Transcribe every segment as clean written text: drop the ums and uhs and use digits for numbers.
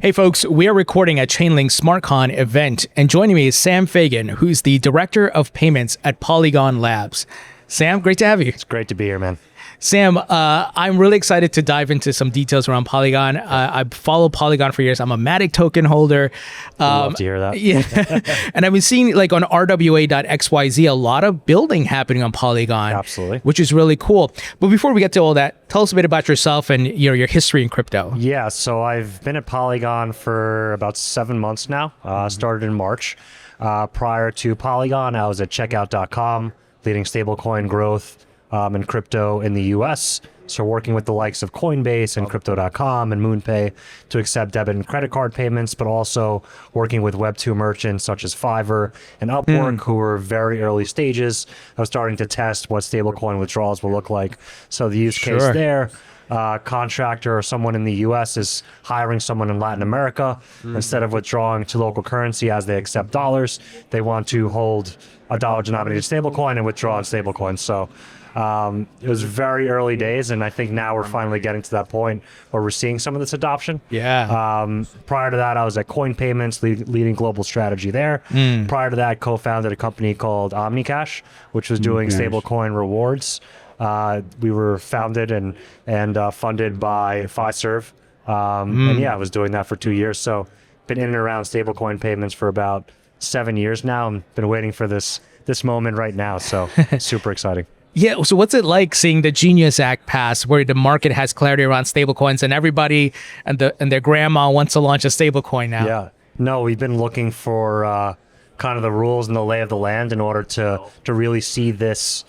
Hey folks, we are recording a Chainlink SmartCon event, and joining me is Sam Fagin, who's the Director of Payments at Polygon Labs. Sam, great to have you. It's great to be here, man. Sam, I'm really excited to dive into some details around Polygon. I follow Polygon for years. I'm a Matic token holder. Love to hear that. Yeah, and I've been seeing like on RWA.xyz a lot of building happening on Polygon. Absolutely. Which is really cool. But before we get to all that, tell us a bit about yourself and your history in crypto. Yeah, so I've been at Polygon for about 7 months now. Started in March. Prior to Polygon, I was at checkout.com, leading stablecoin growth in crypto in the US. So working with the likes of Coinbase and Crypto.com and MoonPay to accept debit and credit card payments, but also working with Web2 merchants such as Fiverr and Upwork, who were very early stages of starting to test what stablecoin withdrawals will look like. So the use case there, contractor or someone in the US is hiring someone in Latin America. Instead of withdrawing to local currency as they accept dollars, they want to hold a dollar denominated stablecoin and withdraw in stablecoin. So it was very early days, and I think now we're finally getting to that point where we're seeing some of this adoption. Yeah. Prior to that, I was at Coin Payments, leading global strategy there. Prior to that, co-founded a company called OmniCash, which was doing stablecoin rewards. We were founded and funded by Fiserv. And yeah, I was doing that for 2 years. So been in and around stablecoin payments for about 7 years now. I've been waiting for this moment right now. So super exciting. Yeah. So what's it like seeing the Genius Act pass, where the market has clarity around stablecoins and everybody and their grandma wants to launch a stablecoin now? Yeah. No, we've been looking for kind of the rules and the lay of the land in order to really see this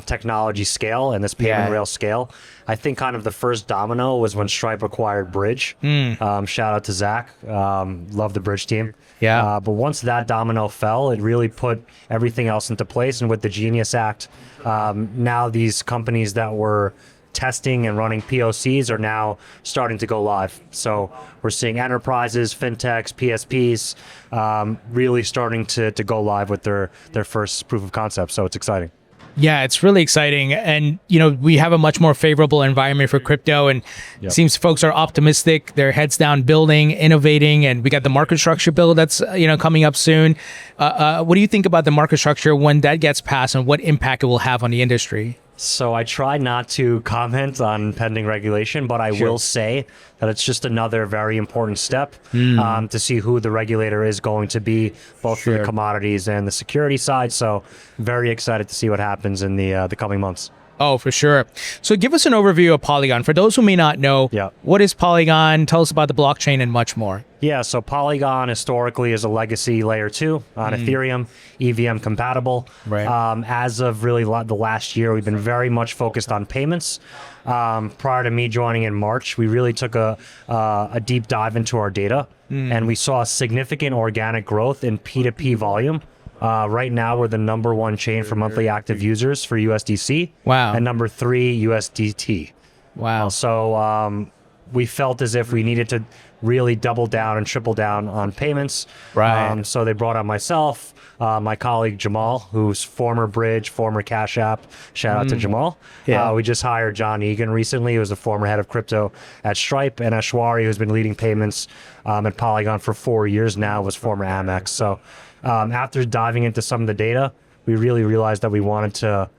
technology scale and this payment rail scale. I think kind of the first domino was when Stripe acquired Bridge. Shout out to Zach. Love the Bridge team. Yeah. But once that domino fell, it really put everything else into place. And with the Genius Act, now these companies that were testing and running POCs are now starting to go live. So we're seeing enterprises, fintechs, PSPs really starting to go live with their first proof of concept. So it's exciting. Yeah, it's really exciting. And, we have a much more favorable environment for crypto, and it seems folks are optimistic. They're heads down building, innovating, and we got the market structure bill that's, coming up soon. What do you think about the market structure when that gets passed and what impact it will have on the industry? So I try not to comment on pending regulation, but I will say that it's just another very important step to see who the regulator is going to be, both for the commodities and the security side. So very excited to see what happens in the coming months. Oh, for sure. So give us an overview of Polygon. For those who may not know, what is Polygon? Tell us about the blockchain and much more. Yeah, so Polygon historically is a legacy layer 2 on Ethereum, EVM compatible. Right. As of really the last year, we've been very much focused on payments. Prior to me joining in March, we really took a deep dive into our data, and we saw significant organic growth in P2P volume. Right now, we're the #1 chain for monthly active users for USDC. Wow. And #3 USDT. Wow. So we felt as if we needed to really double down and triple down on payments. Right. So they brought on myself, my colleague Jamal, who's former Bridge, former Cash App. Shout out to Jamal. Yeah. We just hired John Egan recently, who was the former head of crypto at Stripe, and Ashwari, who's been leading payments at Polygon for 4 years now, was former Amex. So after diving into some of the data, we really realized that we wanted to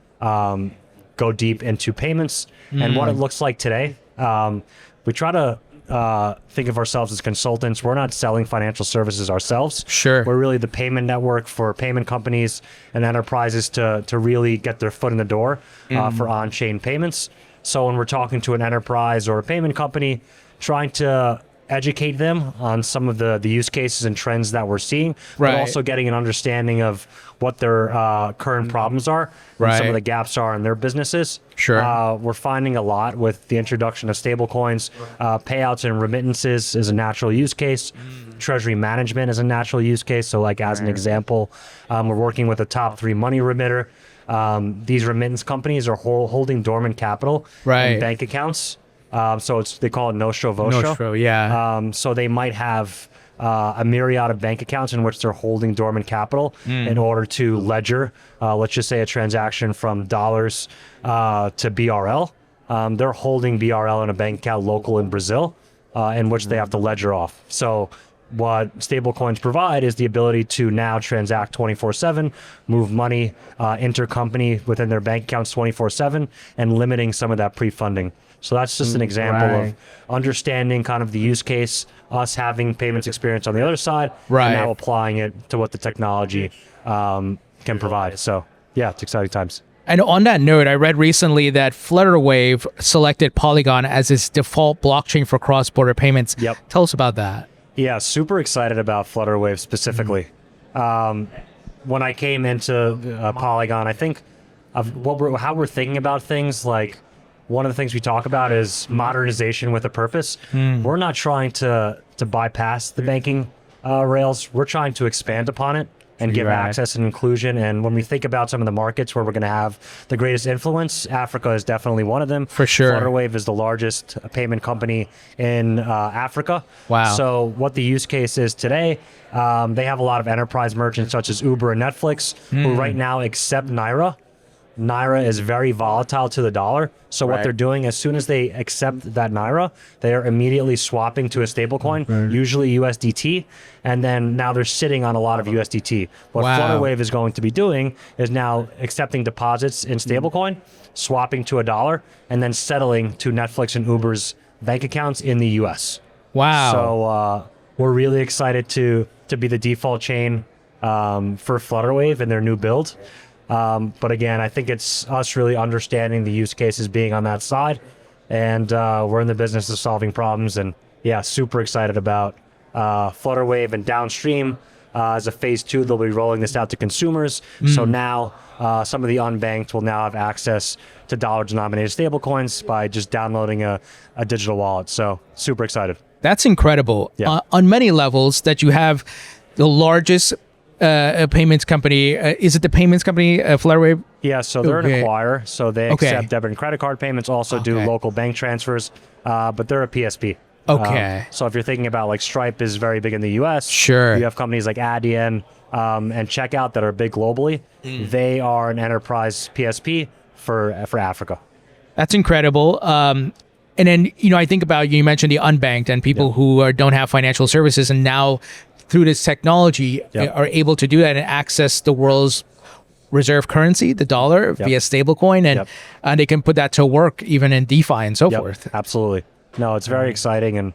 go deep into payments and what it looks like today. We try to think of ourselves as consultants. We're not selling financial services ourselves. Sure. We're really the payment network for payment companies and enterprises to really get their foot in the door for on-chain payments. So when we're talking to an enterprise or a payment company, trying to educate them on some of the use cases and trends that we're seeing, but also getting an understanding of what their current problems are and some of the gaps are in their businesses. Sure. We're finding a lot with the introduction of stablecoins. Payouts and remittances is a natural use case. Treasury management is a natural use case. So like as an example, we're working with a top 3 money remitter. These remittance companies are holding dormant capital in bank accounts. So they call it nostro vosho. Nostro, yeah. So they might have a myriad of bank accounts in which they're holding dormant capital in order to ledger, let's just say a transaction from dollars to BRL. They're holding BRL in a bank account local in Brazil. in which they have to ledger off. So what stablecoins provide is the ability to now transact 24/7, move money intercompany within their bank accounts 24/7, and limiting some of that pre-funding. So that's just an example of understanding kind of the use case, us having payments experience on the other side, and now applying it to what the technology can provide. So yeah, it's exciting times. And on that note, I read recently that Flutterwave selected Polygon as its default blockchain for cross-border payments. Yep. Tell us about that. Yeah, super excited about Flutterwave specifically. When I came into Polygon, I think of how we're thinking about things, like one of the things we talk about is modernization with a purpose. We're not trying to bypass the banking rails. We're trying to expand upon it and give access and inclusion. And when we think about some of the markets where we're going to have the greatest influence, Africa is definitely one of them. For sure. Flutterwave is the largest payment company in Africa. Wow. So what the use case is today, they have a lot of enterprise merchants such as Uber and Netflix who right now accept Naira. Naira is very volatile to the dollar. So what they're doing, as soon as they accept that Naira, they are immediately swapping to a stablecoin, usually USDT. And then now they're sitting on a lot of USDT. What Flutterwave is going to be doing is now accepting deposits in stablecoin, swapping to $1, and then settling to Netflix and Uber's bank accounts in the US. Wow. So we're really excited to be the default chain for Flutterwave and their new build. But again, I think it's us really understanding the use cases being on that side, and we're in the business of solving problems. And yeah, super excited about Flutterwave, and downstream as a phase 2, they'll be rolling this out to consumers. So now some of the unbanked will now have access to dollar-denominated stablecoins by just downloading a digital wallet. So super excited. That's incredible. Yeah. On many levels, that you have the largest payments company. Is it the payments company, Flutterwave? Yeah, so they're an acquirer, so they accept debit and credit card payments, also do local bank transfers, but they're a PSP. Okay. So if you're thinking about, like, Stripe is very big in the US. Sure. You have companies like Adyen and Checkout that are big globally. They are an enterprise PSP for Africa. That's incredible. And then, I think about, you mentioned the unbanked and people who don't have financial services, and now through this technology are able to do that and access the world's reserve currency, the dollar, via stablecoin, and they can put that to work even in DeFi and so forth. Absolutely. No, it's very exciting, and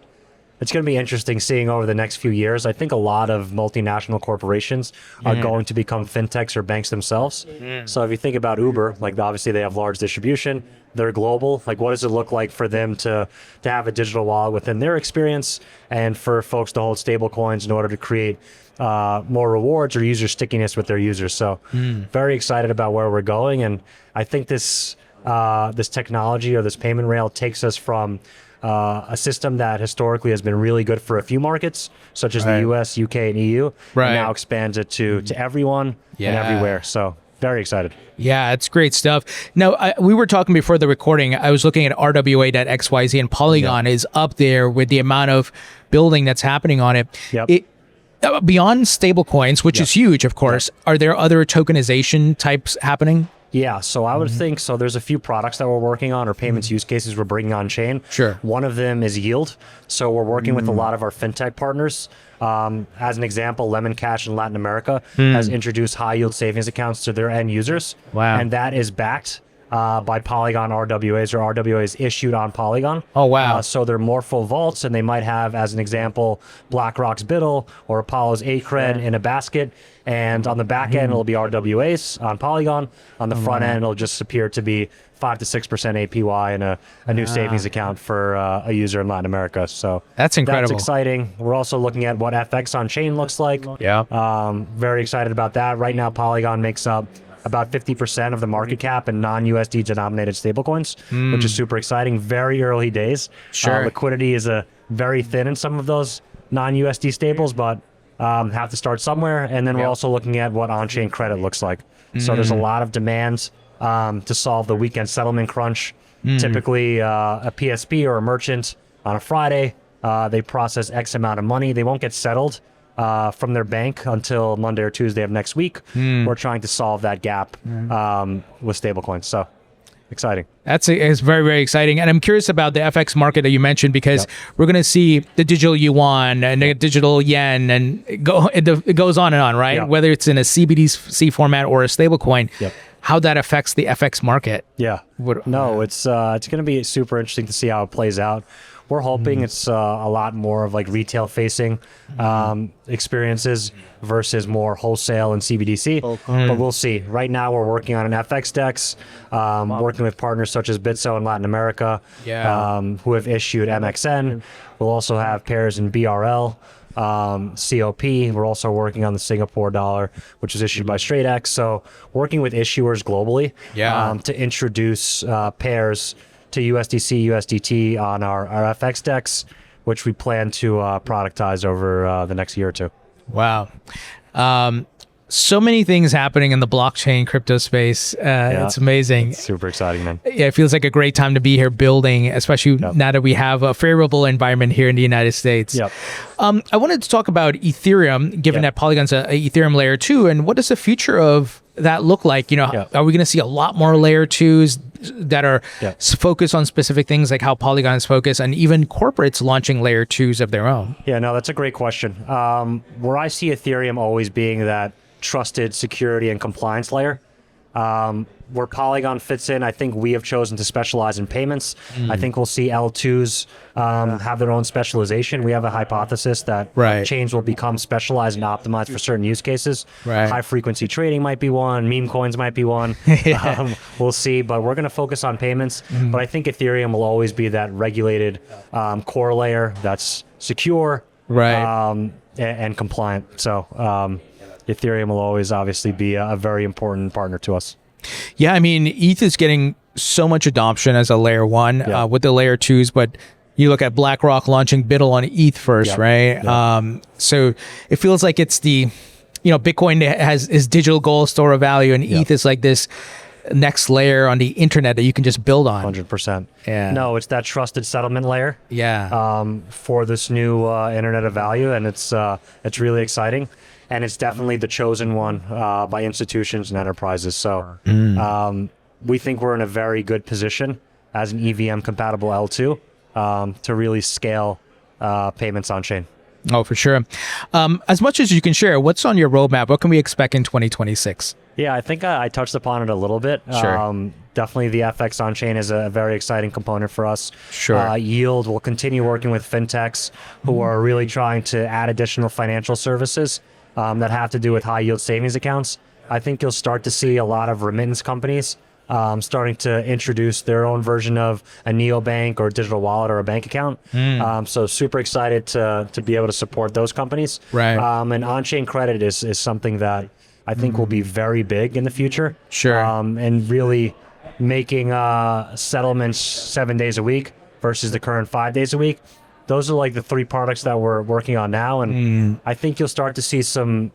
it's going to be interesting seeing over the next few years. I think a lot of multinational corporations are going to become fintechs or banks themselves. So if you think about Uber, like, obviously they have large distribution, they're global. Like, what does it look like for them to have a digital wallet within their experience, and for folks to hold stable coins in order to create more rewards or user stickiness with their users? So very excited about where we're going. And I think this technology, or this payment rail, takes us from a system that historically has been really good for a few markets, such as the US, UK, and EU, and now expands it to everyone and everywhere. So very excited. Yeah, it's great stuff. Now, we were talking before the recording. I was looking at RWA.xyz, and Polygon is up there with the amount of building that's happening on it. Beyond stablecoins, which is huge, of course, are there other tokenization types happening? Yeah, so I would think so. There's a few products that we're working on, or payments use cases we're bringing on chain. Sure. One of them is yield. So we're working with a lot of our fintech partners. As an example, Lemon Cash in Latin America has introduced high yield savings accounts to their end users. Wow. And that is backed by Polygon RWAs, or RWAs issued on Polygon. Oh, wow. So they're more full vaults, and they might have, as an example, BlackRock's BUIDL or Apollo's ACRED in a basket. And on the back end, it'll be RWAs on Polygon. On the front end, it'll just appear to be 5 to 6% APY in a new savings account for a user in Latin America. So that's incredible. That's exciting. We're also looking at what FX on chain looks like. Very excited about that. Right now, Polygon makes up about 50% of the market cap in non-USD denominated stablecoins, which is super exciting. Very early days. Sure. Liquidity is very thin in some of those non-USD stables, but have to start somewhere. And then we're also looking at what on-chain credit looks like. So there's a lot of demand to solve the weekend settlement crunch. Typically, a PSP or a merchant on a Friday, they process X amount of money. They won't get settled from their bank until Monday or Tuesday of next week. We're trying to solve that gap with stablecoins. So exciting. It's very, very exciting. And I'm curious about the FX market that you mentioned, because we're going to see the digital yuan and the digital yen, and it goes on and on, right? Whether it's in a CBDC format or a stablecoin, how that affects the FX market. It's going to be super interesting to see how it plays out. We're hoping it's a lot more of like retail facing experiences versus more wholesale and CBDC, but we'll see. Right now we're working on an FX DEX, working with partners such as Bitso in Latin America, who have issued MXN. We'll also have pairs in BRL, COP. We're also working on the Singapore dollar, which is issued by StraightX. So working with issuers globally to introduce pairs to USDC, USDT on our FX DEX, which we plan to productize over the next year or two. Wow. So many things happening in the blockchain crypto space. It's amazing. It's super exciting, man. Yeah, it feels like a great time to be here building, especially now that we have a favorable environment here in the United States. I wanted to talk about Ethereum, given that Polygon's a Ethereum layer 2, and what does the future of that look like? You know, are we going to see a lot more layer 2s that are focused on specific things, like how Polygon is focused, and even corporates launching layer 2s of their own? Yeah, no, that's a great question. Where I see Ethereum always being that trusted security and compliance layer, where Polygon fits in, I think we have chosen to specialize in payments. I think we'll see L2s have their own specialization. We have a hypothesis that chains will become specialized and optimized for certain use cases. High frequency trading might be one, meme coins might be one. We'll see, but we're going to focus on payments. But I think Ethereum will always be that regulated core layer that's secure and compliant. So Ethereum will always obviously be a very important partner to us. Yeah, I mean, ETH is getting so much adoption as a layer 1 with the layer 2s, but you look at BlackRock launching BUIDL on ETH first, right? So it feels like it's the, Bitcoin is digital gold, store of value, and ETH is like this next layer on the internet that you can just build on. 100%. No, it's that trusted settlement layer. For this new internet of value, and it's really exciting. And it's definitely the chosen one by institutions and enterprises. So we think we're in a very good position as an EVM compatible L2 to really scale payments on chain. Oh, for sure. As much as you can share, what's on your roadmap? What can we expect in 2026? Yeah, I think I touched upon it a little bit. Definitely the FX on chain is a very exciting component for us. Yield will continue working with fintechs who are really trying to add additional financial services that have to do with high yield savings accounts. I think you'll start to see a lot of remittance companies starting to introduce their own version of a neobank or digital wallet or a bank account. So super excited to be able to support those companies. And on-chain credit is something that I think will be very big in the future. And really making settlements 7 days a week versus the current 5 days a week. Those are like the 3 products that we're working on now, and I think you'll start to see some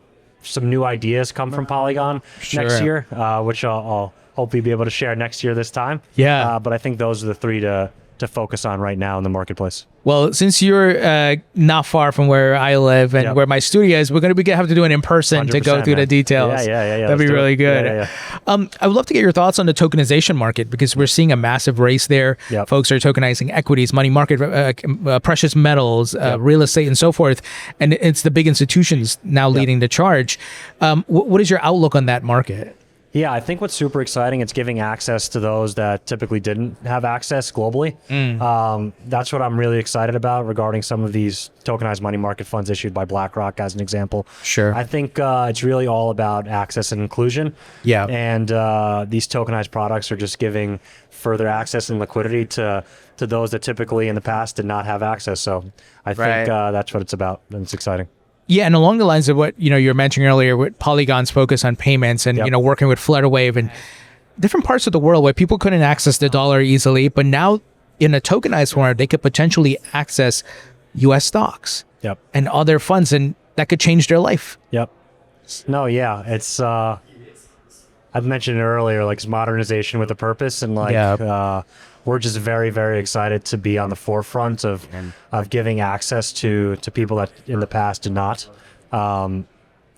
new ideas come from Polygon next year, which I'll hopefully be able to share next year this time. But I think those are the 3 to focus on right now in the marketplace. Well, since you're not far from where I live and where my studio is, we're going to have to do it in person to go through the details. That'd be really good. I would love to get your thoughts on the tokenization market, because we're seeing a massive race there. Folks are tokenizing equities, money market, precious metals, real estate, and so forth. And it's the big institutions now leading the charge. What is your outlook on that market? Yeah, I think what's super exciting, it's giving access to those that typically didn't have access globally. That's what I'm really excited about regarding some of these tokenized money market funds issued by BlackRock, as an example. I think it's really all about access and inclusion. And these tokenized products are just giving further access and liquidity to those that typically in the past did not have access. So I think that's what it's about, and it's exciting. Yeah, and along the lines of what you're mentioning earlier, with Polygon's focus on payments and working with Flutterwave and different parts of the world where people couldn't access the dollar easily, but now in a tokenized form, they could potentially access U.S. stocks and other funds, and that could change their life. No, yeah, it's I've mentioned it earlier, like, it's modernization with a purpose, and we're just very, very excited to be on the forefront of giving access to people that in the past did not.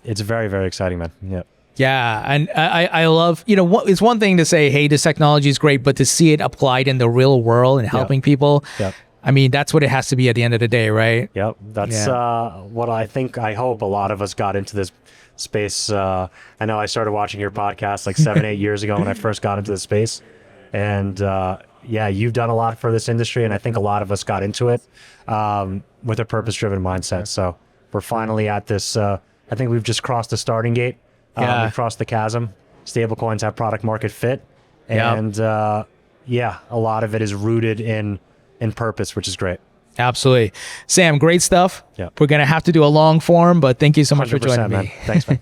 It's very, very exciting, man. Yeah, and I love, it's one thing to say, hey, this technology is great, but to see it applied in the real world and helping people, I mean, that's what it has to be at the end of the day, right? Yep, that's what I hope a lot of us got into this space. I know I started watching your podcast like 7-8 years ago when I first got into the space, and you've done a lot for this industry, and I think a lot of us got into it with a purpose-driven mindset. So we're finally at this. I think we've just crossed the starting gate. We've crossed the chasm. Stablecoins have product market fit, and a lot of it is rooted in purpose, which is great. Absolutely. Sam, great stuff. Yeah. We're going to have to do a long form, but thank you so much for joining man. me. Thanks, man.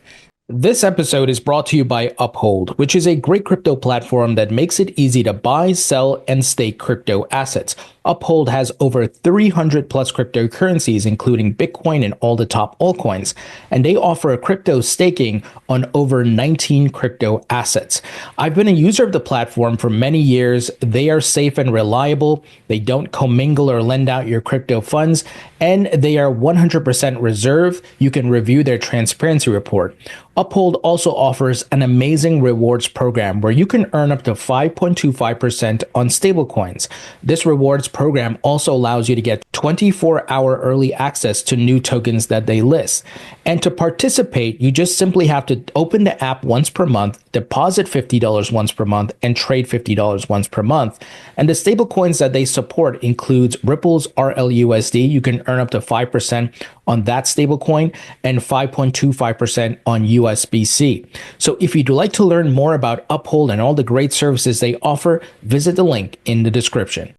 This episode is brought to you by Uphold, which is a great crypto platform that makes it easy to buy, sell, and stake crypto assets. Uphold has over 300 plus cryptocurrencies, including Bitcoin and all the top altcoins, and they offer a crypto staking on over 19 crypto assets. I've been a user of the platform for many years. They are safe and reliable. They don't commingle or lend out your crypto funds, and they are 100% reserved. You can review their transparency report. Uphold also offers an amazing rewards program where you can earn up to 5.25% on stablecoins. This rewards program also allows you to get 24-hour early access to new tokens that they list. And to participate, you just simply have to open the app once per month, deposit $50 once per month, and trade $50 once per month. And the stablecoins that they support includes Ripple's RLUSD. You can earn up to 5% on that stablecoin and 5.25% on USBC. So if you'd like to learn more about Uphold and all the great services they offer, visit the link in the description.